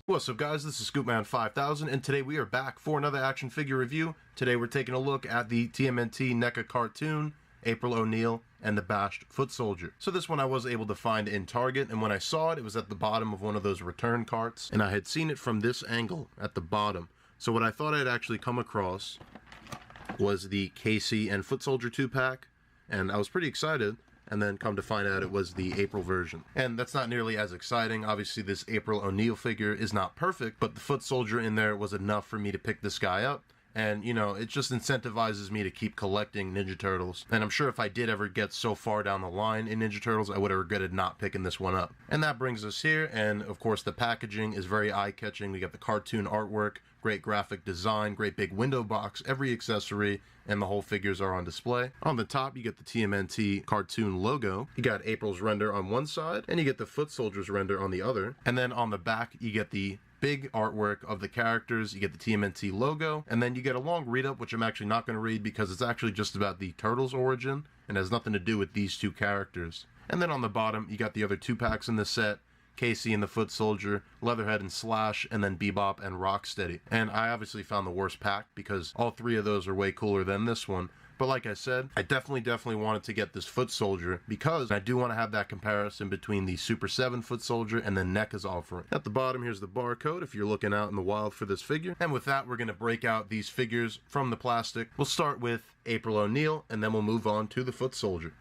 What's up guys, this is Scoopman5000 and today we are back for another action figure review. Today we're taking a look at the TMNT NECA Cartoon, April O'Neil, and the Bashed Foot Soldier. So this one I was able to find in Target, and when I saw it, it was at the bottom of one of those return carts, and I had seen it from this angle at the bottom. So what I thought I'd actually come across was the Casey and Foot Soldier 2-pack, and I was pretty excited. And then come to find out it was the April version. And that's not nearly as exciting. Obviously this April O'Neil figure is not perfect, but the Foot Soldier in there was enough for me to pick this guy up. And, you know, it just incentivizes me to keep collecting Ninja Turtles. And I'm sure if I did ever get so far down the line in Ninja Turtles, I would have regretted not picking this one up. And that brings us here, and of course the packaging is very eye-catching. We got the cartoon artwork, great graphic design, great big window box, every accessory, and the whole figures are on display. On the top, you get the TMNT cartoon logo. You got April's render on one side, and you get the Foot Soldier's render on the other. And then on the back, you get the big artwork of the characters, you get the TMNT logo, and then you get a long read-up, which I'm actually not going to read because it's actually just about the Turtles' origin, and has nothing to do with these two characters. And then on the bottom, you got the other two packs in this set, Casey and the Foot Soldier, Leatherhead and Slash, and then Bebop and Rocksteady. And I obviously found the worst pack because all three of those are way cooler than this one. But like I said, I definitely wanted to get this Foot Soldier because I do want to have that comparison between the Super 7 Foot Soldier and then NECA's offering. At the bottom, here's the barcode if you're looking out in the wild for this figure. And with that, we're going to break out these figures from the plastic. We'll start with April O'Neil, and then we'll move on to the Foot Soldier.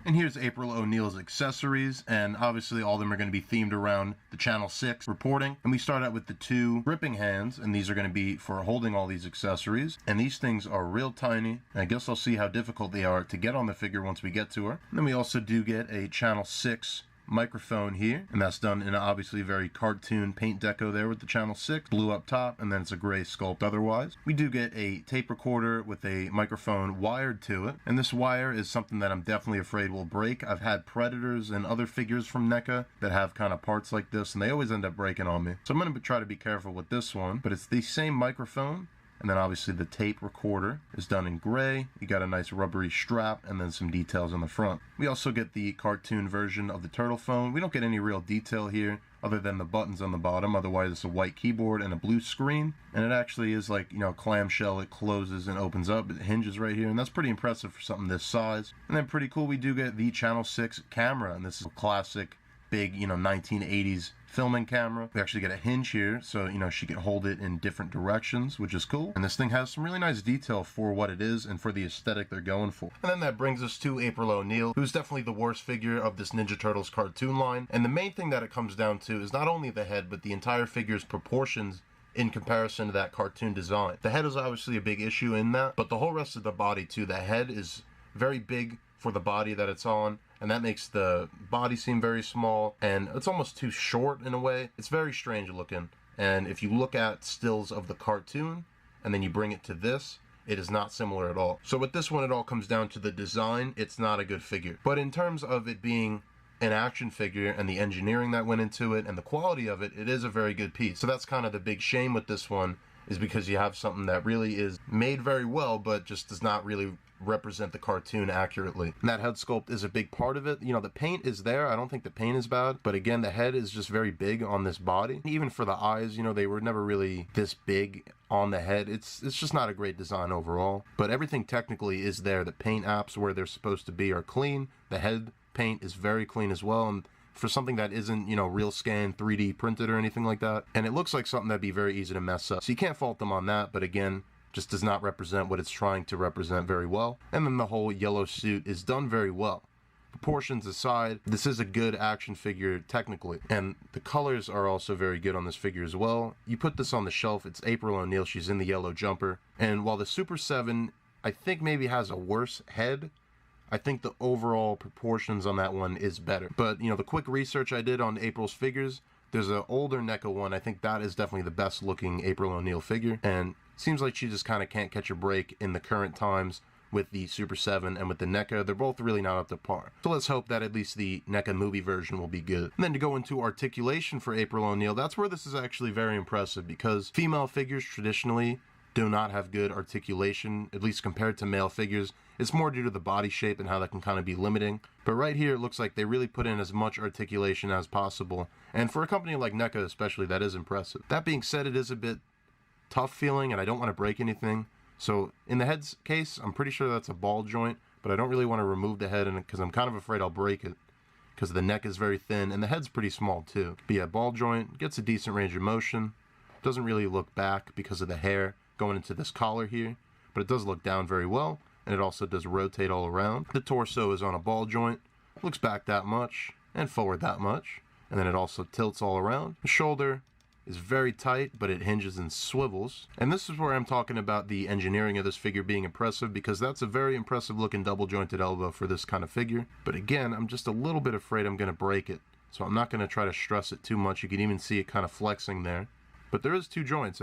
And here's April O'Neil's accessories, and obviously all of them are going to be themed around the Channel 6 reporting. And we start out with the two gripping hands, and these are going to be for holding all these accessories. And these things are real tiny, and I guess I'll see how difficult they are to get on the figure once we get to her. And then we also do get a Channel 6 microphone here, and that's done in obviously very cartoon paint deco there with the Channel 6, blue up top, and then it's a gray sculpt otherwise. We do get a tape recorder with a microphone wired to it, and this wire is something that I'm definitely afraid will break. I've had Predators and other figures from NECA that have kind of parts like this, and they always end up breaking on me. So I'm going to try to be careful with this one, but it's the same microphone. And then obviously the tape recorder is done in gray. You got a nice rubbery strap and then some details on the front. We also get the cartoon version of the turtle phone. We don't get any real detail here other than the buttons on the bottom. Otherwise it's a white keyboard and a blue screen. And it actually is like, you know, clamshell. It closes and opens up. It hinges right here. And that's pretty impressive for something this size. And then pretty cool, we do get the Channel 6 camera. And this is a classic big, you know, 1980s filming camera. We actually get a hinge here, so, you know, she can hold it in different directions, which is cool. And this thing has some really nice detail for what it is and for the aesthetic they're going for. And then that brings us to April O'Neil, who's definitely the worst figure of this Ninja Turtles cartoon line. And the main thing that it comes down to is not only the head, but the entire figure's proportions in comparison to that cartoon design. The head is obviously a big issue in that, but the whole rest of the body too. The head is very big for the body that it's on, and that makes the body seem very small, and it's almost too short in a way. It's very strange looking, and if you look at stills of the cartoon and then you bring it to this, it is not similar at all. So with this one, it all comes down to the design. It's not a good figure. But in terms of it being an action figure and the engineering that went into it and the quality of it, it is a very good piece. So that's kind of the big shame with this one, is because you have something that really is made very well but just does not really represent the cartoon accurately. And that head sculpt is a big part of it. You know, the paint is there. I don't think the paint is bad, but again, the head is just very big on this body. Even for the eyes, you know, they were never really this big on the head. It's just not a great design overall, but everything technically is there. The paint apps where they're supposed to be are clean. The head paint is very clean as well, and for something that isn't, you know, real scan 3D printed or anything like that, and it looks like something that'd be very easy to mess up. So you can't fault them on that, but again, just does not represent what it's trying to represent very well. And then the whole yellow suit is done very well. Proportions aside, this is a good action figure technically, and the colors are also very good on this figure as well. You put this on the shelf, it's April O'Neil, she's in the yellow jumper, and while the Super 7 I think maybe has a worse head, I think the overall proportions on that one is better. But, you know, the quick research I did on April's figures, there's an older NECA one. I think that is definitely the best looking April O'Neil figure, and seems like she just kind of can't catch a break in the current times with the Super 7 and with the NECA. They're both really not up to par. So let's hope that at least the NECA movie version will be good. And then to go into articulation for April O'Neil, that's where this is actually very impressive, because female figures traditionally do not have good articulation, at least compared to male figures. It's more due to the body shape and how that can kind of be limiting. But right here, it looks like they really put in as much articulation as possible. And for a company like NECA especially, that is impressive. That being said, it is a bit tough feeling, and I don't want to break anything. So in the head's case, I'm pretty sure that's a ball joint, but I don't really want to remove the head because I'm kind of afraid I'll break it, because the neck is very thin and the head's pretty small too. But yeah, ball joint, gets a decent range of motion. Doesn't really look back because of the hair going into this collar here, but it does look down very well, and it also does rotate all around. The torso is on a ball joint, looks back that much, and forward that much, and then it also tilts all around. The shoulder is very tight, but it hinges and swivels. And this is where I'm talking about the engineering of this figure being impressive, because that's a very impressive looking double jointed elbow for this kind of figure. But again, I'm just a little bit afraid I'm going to break it, so I'm not going to try to stress it too much. You can even see it kind of flexing there. But there is two joints.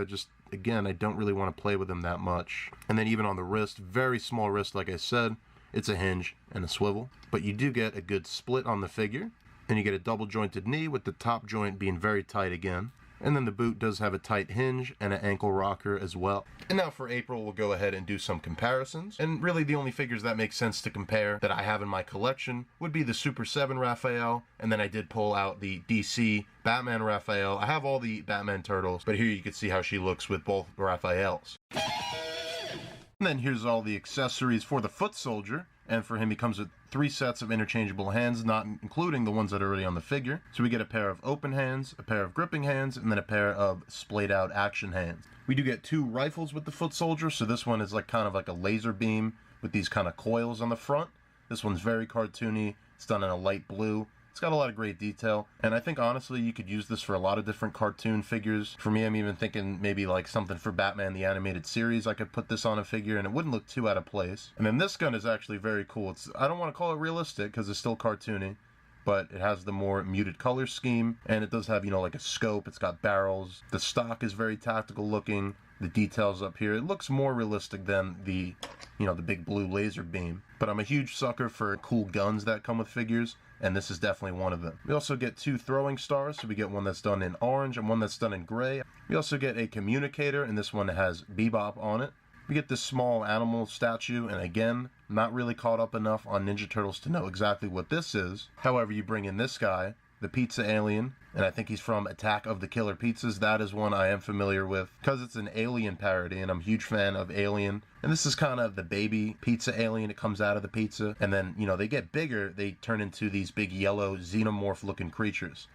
Again, I don't really want to play with them that much. And then even on the wrist, very small wrist, like I said, it's a hinge and a swivel. But you do get a good split on the figure, and you get a double jointed knee with the top joint being very tight again. And then the boot does have a tight hinge and an ankle rocker as well. And now for April, we'll go ahead and do some comparisons. And really the only figures that make sense to compare that I have in my collection would be the Super 7 Raphael, and then I did pull out the DC Batman Raphael. I have all the Batman turtles, but here you can see how she looks with both Raphaels. And then here's all the accessories for the Foot Soldier. And for him, he comes with 3 sets of interchangeable hands, not including the ones that are already on the figure. So we get a pair of open hands, a pair of gripping hands, and then a pair of splayed out action hands. We do get 2 rifles with the Foot Soldier, so this one is kind of like a laser beam with these kind of coils on the front. This one's very cartoony. It's done in a light blue. It's got a lot of great detail, and I think honestly you could use this for a lot of different cartoon figures. For me, I'm even thinking maybe like something for Batman the Animated Series. I could put this on a figure and it wouldn't look too out of place. And then this gun is actually very cool. I don't want to call it realistic because it's still cartoony, but it has the more muted color scheme, and it does have, like a scope. It's got barrels. The stock is very tactical looking. The details up here, it looks more realistic than the big blue laser beam. But I'm a huge sucker for cool guns that come with figures, and this is definitely one of them. We also get 2 throwing stars, so we get one that's done in orange and one that's done in gray. We also get a communicator, and this one has Bebop on it. We get this small animal statue, and again, not really caught up enough on Ninja Turtles to know exactly what this is. However, you bring in this guy, the Pizza Alien, and I think he's from Attack of the Killer Pizzas. That is one I am familiar with because it's an Alien parody, and I'm a huge fan of Alien. And this is kind of the baby pizza alien. It comes out of the pizza, and then, they get bigger. They turn into these big yellow xenomorph-looking creatures.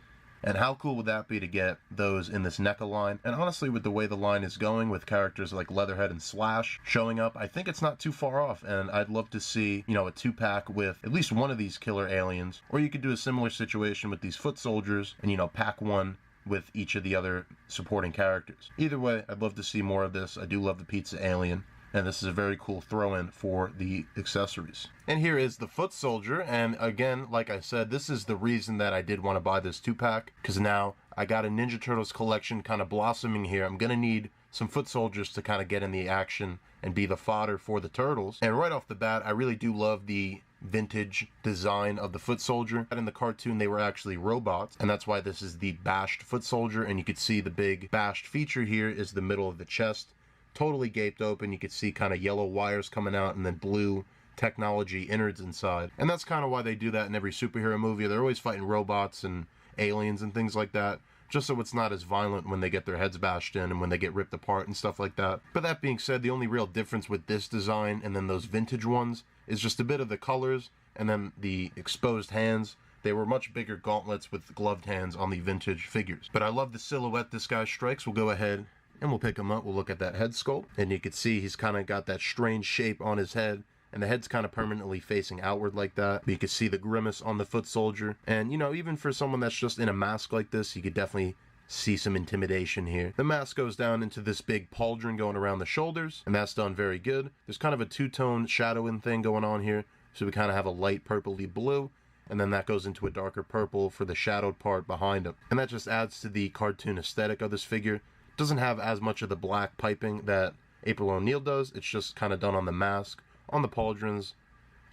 And how cool would that be to get those in this NECA line? And honestly, with the way the line is going, with characters like Leatherhead and Slash showing up, I think it's not too far off. And I'd love to see, a 2-pack with at least one of these killer aliens. Or you could do a similar situation with these foot soldiers and, pack one with each of the other supporting characters. Either way, I'd love to see more of this. I do love the pizza alien, and this is a very cool throw-in for the accessories. And here is the Foot Soldier, and again, like I said, this is the reason that I did want to buy this 2-pack, because now I got a Ninja Turtles collection kind of blossoming here. I'm going to need some Foot Soldiers to kind of get in the action and be the fodder for the Turtles. And right off the bat, I really do love the vintage design of the Foot Soldier. In the cartoon, they were actually robots, and that's why this is the bashed Foot Soldier, and you can see the big bashed feature here is the middle of the chest. Totally gaped open. You could see kind of yellow wires coming out and then blue technology innards inside. And that's kind of why they do that in every superhero movie. They're always fighting robots and aliens and things like that, just so it's not as violent when they get their heads bashed in and when they get ripped apart and stuff like that. But that being said, the only real difference with this design and then those vintage ones is just a bit of the colors and then the exposed hands. They were much bigger gauntlets with gloved hands on the vintage figures. But I love the silhouette this guy strikes. We'll go ahead and we'll pick him up. We'll look at that head sculpt, and you can see he's kind of got that strange shape on his head, and the head's kind of permanently facing outward like that. But you can see the grimace on the Foot Soldier, and even for someone that's just in a mask like this, you could definitely see some intimidation here. The mask goes down into this big pauldron going around the shoulders, and that's done very good. There's kind of a 2-tone shadowing thing going on here, so we kind of have a light purpley blue, and then that goes into a darker purple for the shadowed part behind him. And that just adds to the cartoon aesthetic of this figure. Doesn't have as much of the black piping that April O'Neil does. It's just kind of done on the mask, on the pauldrons,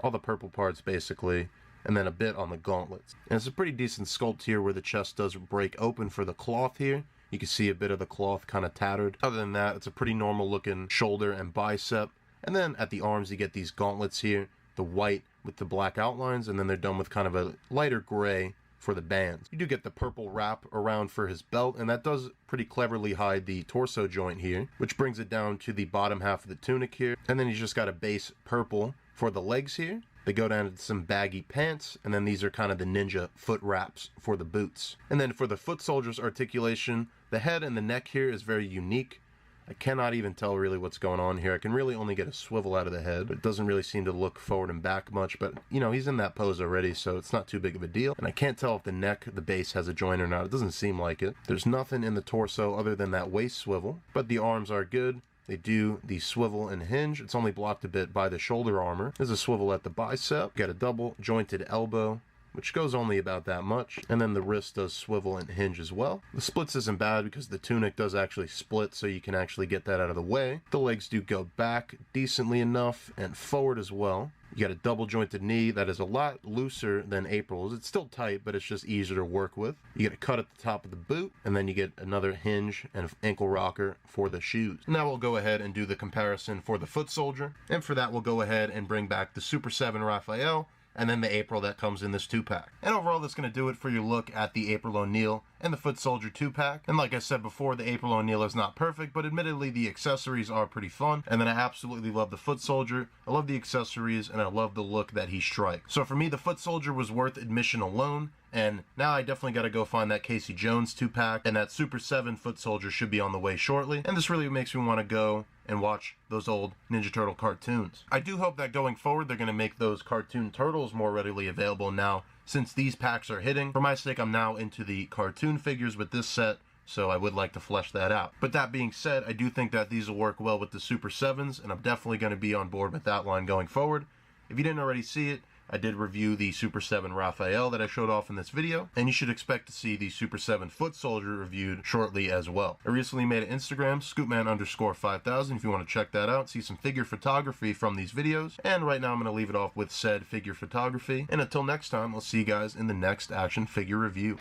all the purple parts basically, and then a bit on the gauntlets. And it's a pretty decent sculpt here where the chest does break open for the cloth here. You can see a bit of the cloth kind of tattered. Other than that, it's a pretty normal looking shoulder and bicep. And then at the arms, you get these gauntlets here, the white with the black outlines, and then they're done with kind of a lighter gray for the bands. You do get the purple wrap around for his belt, and that does pretty cleverly hide the torso joint here, which brings it down to the bottom half of the tunic here. And then he's just got a base purple for the legs here. They go down to some baggy pants, and then these are kind of the ninja foot wraps for the boots. And then for the foot soldier's articulation, the head and the neck here is very unique. I cannot even tell really what's going on here. I can really only get a swivel out of the head. It doesn't really seem to look forward and back much, but you know, he's in that pose already, so it's not too big of a deal. And I can't tell if the neck, the base has a joint or not. It doesn't seem like it. There's nothing in the torso other than that waist swivel, but the arms are good. They do the swivel and hinge. It's only blocked a bit by the shoulder armor. There's a swivel at the bicep. Got a double jointed elbow, which goes only about that much. And then the wrist does swivel and hinge as well. The splits isn't bad because the tunic does actually split, so you can actually get that out of the way. The legs do go back decently enough and forward as well. You got a double jointed knee that is a lot looser than April's. It's still tight, but it's just easier to work with. You get a cut at the top of the boot, and then you get another hinge and ankle rocker for the shoes. Now we'll go ahead and do the comparison for the foot soldier. And for that, we'll go ahead and bring back the Super 7 Raphael, and then the April that comes in this 2-pack. And overall, that's going to do it for your look at the April O'Neil and the Foot Soldier 2-pack. And like I said before, the April O'Neil is not perfect, but admittedly the accessories are pretty fun. And then I absolutely love the Foot Soldier. I love the accessories, and I love the look that he strikes. So for me, the Foot Soldier was worth admission alone. And now I definitely got to go find that Casey Jones 2-pack, and that Super 7 Foot Soldier should be on the way shortly. And this really makes me want to go and watch those old Ninja Turtle cartoons. I do hope that going forward, they're going to make those cartoon turtles more readily available now, since these packs are hitting. For my sake, I'm now into the cartoon figures with this set, so I would like to flesh that out. But that being said, I do think that these will work well with the Super 7s, and I'm definitely going to be on board with that line going forward. If you didn't already see it, I did review the Super 7 Raphael that I showed off in this video, and you should expect to see the Super 7 Foot Soldier reviewed shortly as well. I recently made an Instagram, scoopman_5000, if you want to check that out, see some figure photography from these videos, and right now I'm going to leave it off with said figure photography, and until next time, I'll see you guys in the next action figure review.